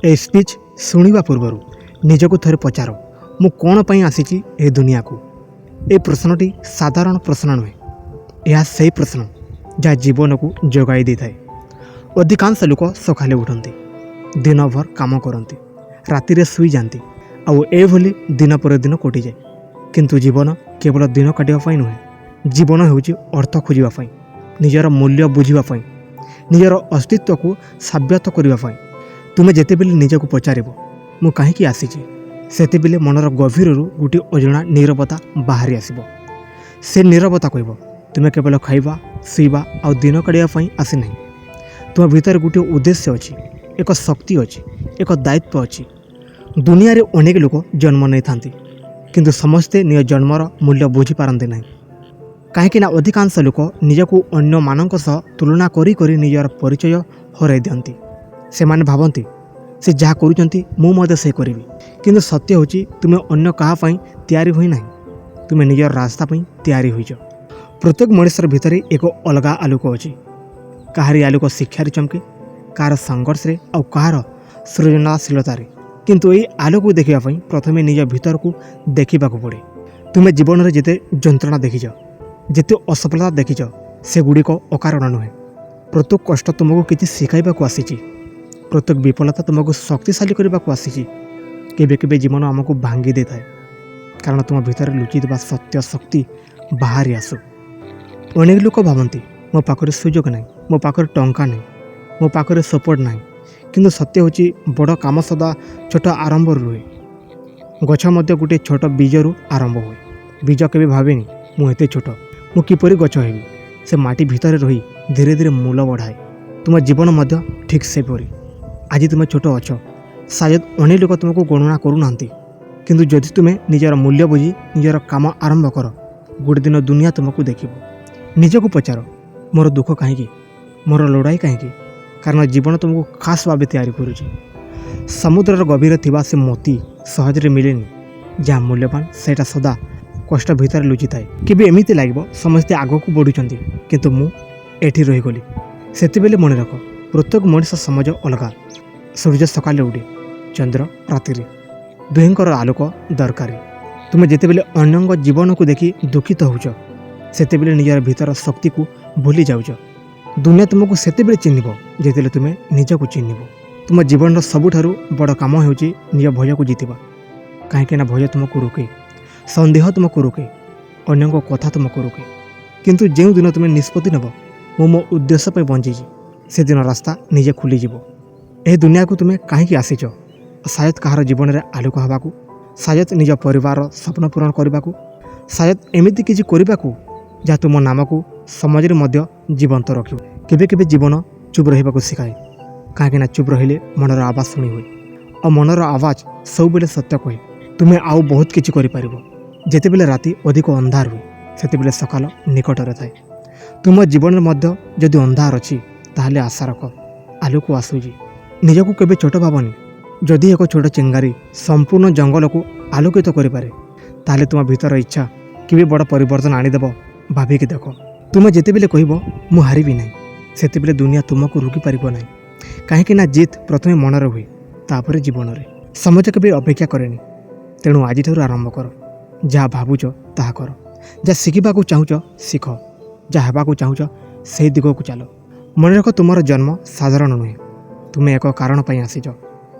A speech शुणा पूर्वर निजको थे पचार मु कौन पर आसी ए दुनिया को। ए प्रश्नटी साधारण प्रश्न नुहे, यह सही प्रश्न जहाँ जीवन को जगाई दे थाए। अधिकांश लोक सकाले उठती, दिन भर काम करती, राति शुई जाती, आउ एभली दिन पर दिन कटि जाए। किंतु जीवन केवल दिन काटिबा नुहे, जीवन होउछि अर्थ खोजापी, निजर मूल्य बुझापी, निजर अस्तित्व को सब्यत करने। तुम्हें जितेबेले निजक पचार मु कहीं आसी सेतेबेले मनर गभीर गोटे अजणा नीरवता बाहरी आसब। से नीरवता कहब तुम्हें केवल खाइबा शुवा आउ दिन काटिबा आसी ना। तुम भीतर गोटे उद्देश्य अच्छी, एक शक्ति अच्छी, एक दायित्व अच्छी। दुनिया रे अनेक लोक जन्म नहीं था, किंतु समस्ते निज जन्मर मूल्य बुझी पारती ना। कहीं अधिकांश लोक निजको अन्य मानक सह तुलना करी करी निजर परिचय हराई दियंती। से माने भावती से जहाँ करुँच मुझे से करी, किंतु सत्य होची तुम्हें अन्य कहा तैयारी हुई ना, तुम्हें निजर रास्ता तैयारी हुई। प्रत्येक मनुष्यर भितर एक अलग आलोक अच्छी। कहारी आलोक शिक्षार चमके, कार संघर्ष रे और कहार सृजनशीलतार। किंतु ये आलोक को देखापी प्रथमे निज भीतर को देखा पड़े। तुम्हें जीवन में जिते जंत्रणा देखीच, जिते असफलता देखीच, से गुड़िक अकारण नुहे। प्रत्येक कष्ट तुमको किसी शिखाइबा आसी, प्रत्येक विफलता तुमको शक्तिशाली करने को आसी। केबे केबे जीवन आमको भांगी दे थाए, कारण तुम भीतर लुचि सत्य शक्ति बाहरी आसु। अनेक लोक भावती मो पाखरे सुजोग ना, मो पाखरे टंका ना, मो पाखरे सपोर्ट ना। किंतु सत्य होची बड़ काम सदा छोट आरंभ रुहे। गछ मध्य गोटे छोट बीजरू आरंभ हुए। बीज केबे भावेनी मु एते छोट, मु किपरि गछ हेबी। से माटी भितर रही धीरे धीरे मूल बढ़ाए। तुम जीवन मध्य ठीक से परी। आज तुम छोट अच्छ, शायद अनेक लोक तुमको गणना करूना, किंतु जदि तुम्हें निजर मूल्य बुझी निजर काम आरंभ कर, गोटे दिन दुनिया तुमको देखिब। निजको पचार मोर दुख कहीं, मोर लड़ाई कहीं, कारण जीवन तुमको खास भाव तैयारी करुच्ची। समुद्रर गभीर थिबा से मोती सहजरे मिलेनी, जहाँ मूल्यवान सेटा सदा कष्ट भितर लुचि थाए। केबे एमिति लागिबो समस्ते आगको बढ़ुचंती, किंतु मु एठी रहीगली। सेतेबेले मन रख, प्रत्येक मनुष्य समाज अलग। सूर्य सकाले उठे, चंद्र राति, दुहेंकर आलोक दरकार। तुम्हें जितेबेले अन्यंग जीवन को देखि दुखित होउछ, सेतेबेले निजर भीतर शक्ति को भूली जाउछ। दुनिया तुमको सेतेबेले चिन्हिब जेतेबेले तुम्हें निजको चिन्हिब। तुम जीवन सबुठारु बड़ काम होउछि निज भय को जीतिबा। कहीं भय तुमको रोके, संदेह तुमको रोके, अन्य कथा तुमको रोके। किंतु जो दिन तुम्हें निष्पत्ति नब मो उद्देश्य पर बंची, से दिन रास्ता निजे खुलीज। यह दुनिया को तुम्हें कहीं आसीच, शायद कहार जीवन में आलोक हवा, शायद निज परिवार स्वप्न पूरण करने को, शायद एमती किसी करने को जहाँ तुम नाम को समाज में जीवंत रख। केबे केबे जीवन चुप रहा शिखाए, कहीं चुप रहिले मनर आवाज शुणी हुए, और मनर आवाज सब बेले सत्य कहे। तुम्हें आउ बहुत किसी कर जितेबेले राति अधिक अंधार हुए, सेतेबेले सकाल निकटरे थाए। तुम जीवन में जदि अंधार अच्छी ताहले आशा रख, आलोक आसूजी। निजको केबे छोट भावनी। जदि एक छोट चिंगारी संपूर्ण जंगल को आलोकित करें, ताहले तुम भीतर इच्छा केबे बड़ परिवर्तन आनीदेव भाविक देख। तुम जितेबेले कहब मु हारिबी ना, सेतेबेले दुनिया तुमको रुकी पारिबो ना। कहीं जीत प्रथमे मनरे हुए, तापर जीवन में। समाज केबे अपेक्षा करेनी, तेणु आज आरंभ कर। जहाँ भावुच ताहा कर, जहाँ शिखा चाहूच शिख, जहाँ हेबाकू चाहूच से दिग को चल। मन रख तुम जन्म साधारण नुहे, तुम्हें एक कारण पर आसीच।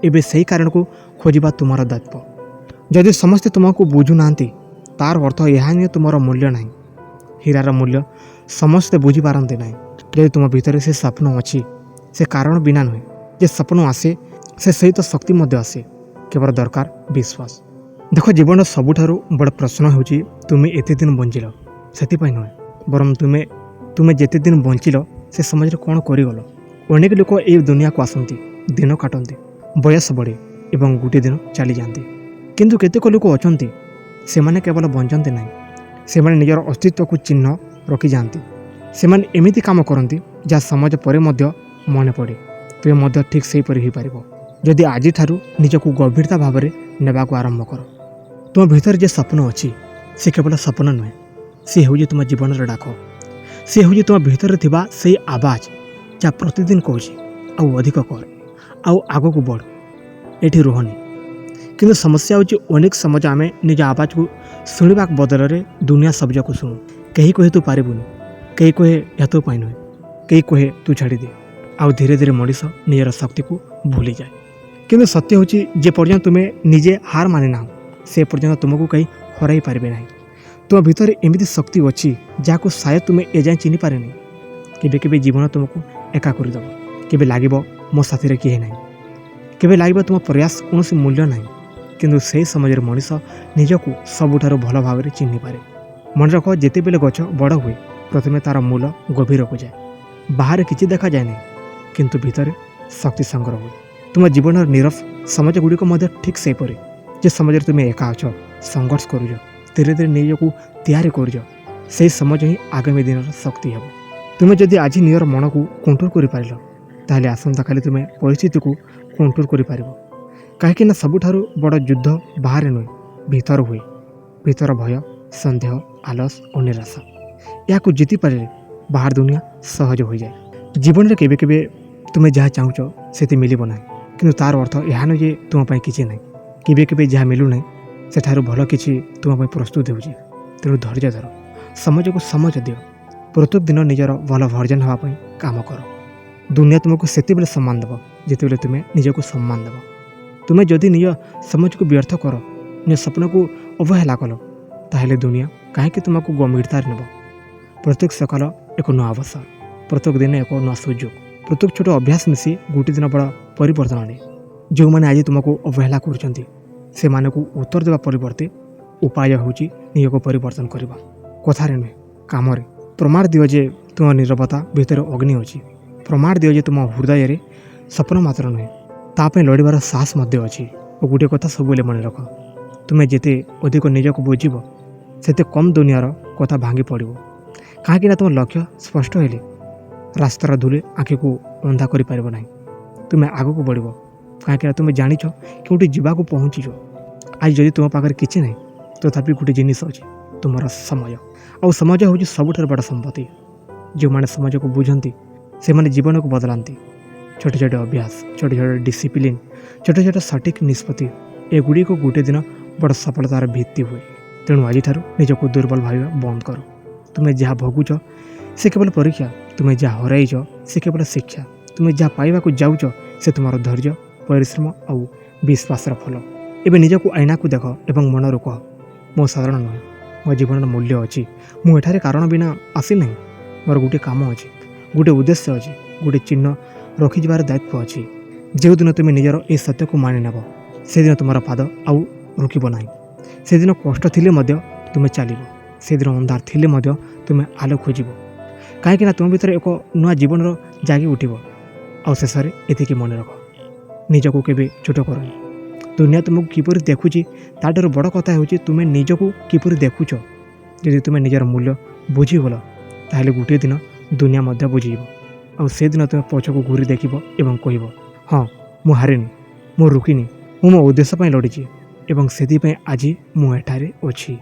एबे सही कारण को खोजा तुम दायित्व। जदि समस्ते तुमको बुझुना तार अर्थ यह नुहे तुम मूल्य ना। हीरार मूल्य समस्ते बुझीपारती ना। जदि तुम भीतर से स्वप्न अच्छी, से कारण बिना नुहे जे स्वप्न आसे, से सहित शक्ति आसे। केवल दरकार विश्वास। देख जीवन सबुठारु बड़ प्रश्न होची तुम्हें एते दिन बंचिल से नुहे, बरम तुम्हें जेते दिन बंचिल से समाज कौन करगल। अनेक लोक ये दुनिया को आसती, दिन काटती, बयस बढ़े एवं गोटे दिन चली जाती। किंतु केतेक लोक अछंती से माने केवल बंचती ना, से माने निजर अस्तित्व को चिन्ह रखी जाती। से माने एमिति काम करती जहाँ समाज पर मन पड़े। तुम्हें ठीक से ही पार जदि आज निजक गभीरता भाव में नेबाक आरंभ कर। तुम भीतर जे स्वप्न अच्छी से केवल स्वप्न नुहे, सी हूँ तुम जीवन डाक। सी हूँ तुम भीतर से आवाज जहाँ प्रतिदिन कहूँ आउ अधिक कर, आउ आग को बढ़, ଏଠି ରୁହନି। କିନ୍ତୁ ସମସ୍ୟା ହେଉଛି ଅନେକ ସମାଜ ଆମେ ନିଜ ଆବାଜକୁ ଶୁଣିବା ବଦଳରେ ଦୁନିଆ ଶବ୍ଦକୁ ଶୁଣୁ। କେହି କହେ ତୁ ପାରିବୁନି, କେହି କହେ ଏହା ତୋ ପାଇଁ ନୁହେଁ, କେହି କହେ ତୁ ଛାଡ଼ିଦେ। ଆଉ ଧୀରେ ଧୀରେ ମଣିଷ ନିଜର ଶକ୍ତିକୁ ଭୁଲିଯାଏ। କିନ୍ତୁ ସତ୍ୟ ହେଉଛି ଯେ ପର୍ଯ୍ୟନ୍ତ ତୁମେ ନିଜେ ହାର ମାନି ନାହଁ ସେ ପର୍ଯ୍ୟନ୍ତ ତୁମକୁ କେହି ହରାଇ ପାରିବେ ନାହିଁ। ତୁମ ଭିତରେ ଏମିତି ଶକ୍ତି ଅଛି ଯାହାକୁ ସାୟଦ ତୁମେ ଏଯାଏଁ ଚିହ୍ନି ପାରିନି। କେବେ କେବେ ଜୀବନ ତୁମକୁ ଏକା କରିଦେବ, କେବେ ଲାଗିବ ମୋ ସାଥିରେ କେହି ନାହିଁ, କେବେ ଲାଗିବ ତୁମ ପ୍ରୟାସ କୌଣସି ମୂଲ୍ୟ ନାହିଁ। କିନ୍ତୁ ସେହି ସମୟରେ ମଣିଷ ନିଜକୁ ସବୁଠାରୁ ଭଲ ଭାବରେ ଚିହ୍ନିପାରେ। ମନେ ରଖ, ଯେତେବେଳେ ଗଛ ବଡ଼ ହୁଏ ପ୍ରଥମେ ତା'ର ମୂଳ ଗଭୀରକୁ ଯାଏ। ବାହାରେ କିଛି ଦେଖାଯାଏ ନାହିଁ, କିନ୍ତୁ ଭିତରେ ଶକ୍ତି ସଂଗ୍ରହ ହୁଏ। ତୁମ ଜୀବନର ନିରବ ସମାଜଗୁଡ଼ିକ ମଧ୍ୟ ଠିକ୍ ସେହିପରି। ଯେ ସମାଜରେ ତୁମେ ଏକା ଅଛ, ସଂଘର୍ଷ କରୁଛ, ଧୀରେ ଧୀରେ ନିଜକୁ ତିଆରି କରୁଛ, ସେହି ସମାଜ ହିଁ ଆଗାମୀ ଦିନର ଶକ୍ତି ହେବ। ତୁମେ ଯଦି ଆଜି ନିଜର ମନକୁ କଣ୍ଟ୍ରୋଲ କରିପାରିଲ, ତାହେଲେ ଆସନ୍ତାକାଲି ତୁମେ ପରିସ୍ଥିତିକୁ କଣ୍ଟ୍ରୋଲ କରିପାରିବ। କାହିଁକିନା ସବୁଠାରୁ ବଡ଼ ଯୁଦ୍ଧ ବାହାରେ ନୁହେଁ, ଭିତର ହୁଏ। ଭିତର ଭୟ, ସନ୍ଦେହ, ଆଲସ ଓ ନିରାଶା, ଏହାକୁ ଜିତିପାରିଲେ ବାହାର ଦୁନିଆ ସହଜ ହୋଇଯାଏ। ଜୀବନରେ କେବେ କେବେ ତୁମେ ଯାହା ଚାହୁଁଛ ସେଠି ମିଳିବ ନାହିଁ, କିନ୍ତୁ ତା'ର ଅର୍ଥ ଏହା ନୁହେଁ ଯେ ତୁମ ପାଇଁ କିଛି ନାହିଁ। କେବେ କେବେ ଯାହା ମିଳୁନାହିଁ ସେଠାରୁ ଭଲ କିଛି ତୁମ ପାଇଁ ପ୍ରସ୍ତୁତ ହେଉଛି। ତେଣୁ ଧୈର୍ଯ୍ୟ ଧର, ସମାଜକୁ ସମୟ ଦିଅ, ପ୍ରତ୍ୟେକ ଦିନ ନିଜର ଭଲ ଭର୍ଜନ ହେବା ପାଇଁ କାମ କର। ଦୁନିଆ ତୁମକୁ ସେତେବେଳେ ସମ୍ମାନ ଦେବ ଯେତେବେଳେ ତୁମେ ନିଜକୁ ସମ୍ମାନ ଦେବ। ତୁମେ ଯଦି ନିଜ ସମାଜକୁ ବ୍ୟର୍ଥ କର, ନିଜ ସ୍ୱପ୍ନକୁ ଅବହେଳା କଲ, ତାହେଲେ ଦୁନିଆ କାହିଁକି ତୁମକୁ ଗମ୍ଭୀରତାରେ ନେବ? ପ୍ରତ୍ୟେକ ସକାଳ ଏକ ନୂଆ ଅବସର, ପ୍ରତ୍ୟେକ ଦିନ ଏକ ନୂଆ ସୁଯୋଗ, ପ୍ରତ୍ୟେକ ଛୋଟ ଅଭ୍ୟାସ ମିଶି ଗୋଟିଏ ଦିନ ବଡ଼ ପରିବର୍ତ୍ତନ ଆଣେ। ଯେଉଁମାନେ ଆଜି ତୁମକୁ ଅବହେଳା କରୁଛନ୍ତି ସେମାନଙ୍କୁ ଉତ୍ତର ଦେବା ପରିବର୍ତ୍ତେ ଉପାୟ ହେଉଛି ନିଜକୁ ପରିବର୍ତ୍ତନ କରିବା। କଥାରେ ନୁହେଁ, କାମରେ। ପ୍ରମାଣ ଦିଅ ଯେ ତୁମ ନୀରବତା ଭିତରେ ଅଗ୍ନି ଅଛି। ପ୍ରମାଣ ଦିଅ ଯେ ତୁମ ହୃଦୟରେ ସ୍ୱପ୍ନ ମାତ୍ର ନୁହେଁ, ତା ପାଇଁ ଲଢ଼ିବାର ସାହସ ମଧ୍ୟ ଅଛି। ଓ ଗୋଟିଏ କଥା ସବୁବେଳେ ମନେ ରଖ, ତୁମେ ଯେତେ ଅଧିକ ନିଜକୁ ବୁଝିବ ସେତେ କମ୍ ଦୁନିଆର କଥା ଭାଙ୍ଗି ପଡ଼ିବ। କାହିଁକିନା ତୁମ ଲକ୍ଷ୍ୟ ସ୍ପଷ୍ଟ ହେଲେ ରାସ୍ତାର ଧୂଳି ଆଖିକୁ ଅନ୍ଧା କରିପାରିବ ନାହିଁ। ତୁମେ ଆଗକୁ ବଢ଼ିବ କାହିଁକିନା ତୁମେ ଜାଣିଛ କେଉଁଠି ଯିବାକୁ ପହଞ୍ଚିଛ। ଆଜି ଯଦି ତୁମ ପାଖରେ କିଛି ନାହିଁ, ତଥାପି ଗୋଟିଏ ଜିନିଷ ଅଛି, ତୁମର ସମୟ। ଆଉ ସମାଜ ହେଉଛି ସବୁଠାରୁ ବଡ଼ ସମ୍ପତ୍ତି। ଯେଉଁମାନେ ସମାଜକୁ ବୁଝନ୍ତି ସେମାନେ ଜୀବନକୁ ବଦଳାନ୍ତି। ଛୋଟ ଛୋଟ ଅଭ୍ୟାସ, ଛୋଟ ଛୋଟ ଡିସିପ୍ଲିନ୍, ଛୋଟ ଛୋଟ ସଠିକ୍ ନିଷ୍ପତ୍ତି, ଏଗୁଡ଼ିକୁ ଗୋଟିଏ ଦିନ ବଡ଼ ସଫଳତାର ଭିତ୍ତି ହୁଏ। ତେଣୁ ଆଜିଠାରୁ ନିଜକୁ ଦୁର୍ବଳ ଭାବିବା ବନ୍ଦ କର। ତୁମେ ଯାହା ଭୋଗୁଛ ସେ କେବଳ ପରୀକ୍ଷା, ତୁମେ ଯାହା ହରାଇଛ ସେ କେବଳ ଶିକ୍ଷା, ତୁମେ ଯାହା ପାଇବାକୁ ଯାଉଛ ସେ ତୁମର ଧୈର୍ଯ୍ୟ, ପରିଶ୍ରମ ଆଉ ବିଶ୍ୱାସର ଫଳ। ଏବେ ନିଜକୁ ଆଇନାକୁ ଦେଖ ଏବଂ ମନରୁ କହ, ମୋ ସାଧାରଣ ନୁହେଁ, ମୋ ଜୀବନର ମୂଲ୍ୟ ଅଛି। ମୁଁ ଏଠାରେ କାରଣ ବିନା ଆସିନାହିଁ। ମୋର ଗୋଟିଏ କାମ ଅଛି, ଗୋଟିଏ ଉଦ୍ଦେଶ୍ୟ ଅଛି, ଗୋଟିଏ ଚିହ୍ନ ରଖିଯିବାର ଦାୟିତ୍ୱ ଅଛି। ଯେଉଁଦିନ ତୁମେ ନିଜର ଏହି ସତ୍ୟକୁ ମାନି ନେବ ସେଦିନ ତୁମର ପାଦ ଆଉ ରୋକିବ ନାହିଁ। ସେଦିନ କଷ୍ଟ ଥିଲେ ମଧ୍ୟ ତୁମେ ଚାଲିବ, ସେଦିନ ଅନ୍ଧାର ଥିଲେ ମଧ୍ୟ ତୁମେ ଆଲୋକ ଖୋଜିବ। କାହିଁକିନା ତୁମ ଭିତରେ ଏକ ନୂଆ ଜୀବନର ଜାଗି ଉଠିବ। ଆଉ ଶେଷରେ ଏତିକି ମନେ ରଖ, ନିଜକୁ କେବେ ଛୋଟ କରନି। ଦୁନିଆ ତୁମକୁ କିପରି ଦେଖୁଛି ତାଠାରୁ ବଡ଼ କଥା ହେଉଛି ତୁମେ ନିଜକୁ କିପରି ଦେଖୁଛ। ଯଦି ତୁମେ ନିଜର ମୂଲ୍ୟ ବୁଝିଗଲ ତାହେଲେ ଗୋଟିଏ ଦିନ ଦୁନିଆ ମଧ୍ୟ ବୁଝିଯିବ। ଆଉ ସେଦିନ ତୁମେ ପଛକୁ ଘୁରି ଦେଖିବ ଏବଂ କହିବ, ହଁ ମୁଁ ହାରିନି, ମୁଁ ରୁକିନି, ମୁଁ ମୋ ଉଦ୍ଦେଶ୍ୟ ପାଇଁ ଲଢ଼ିଛି ଏବଂ ସେଥିପାଇଁ ଆଜି ମୁଁ ଏଠାରେ ଅଛି।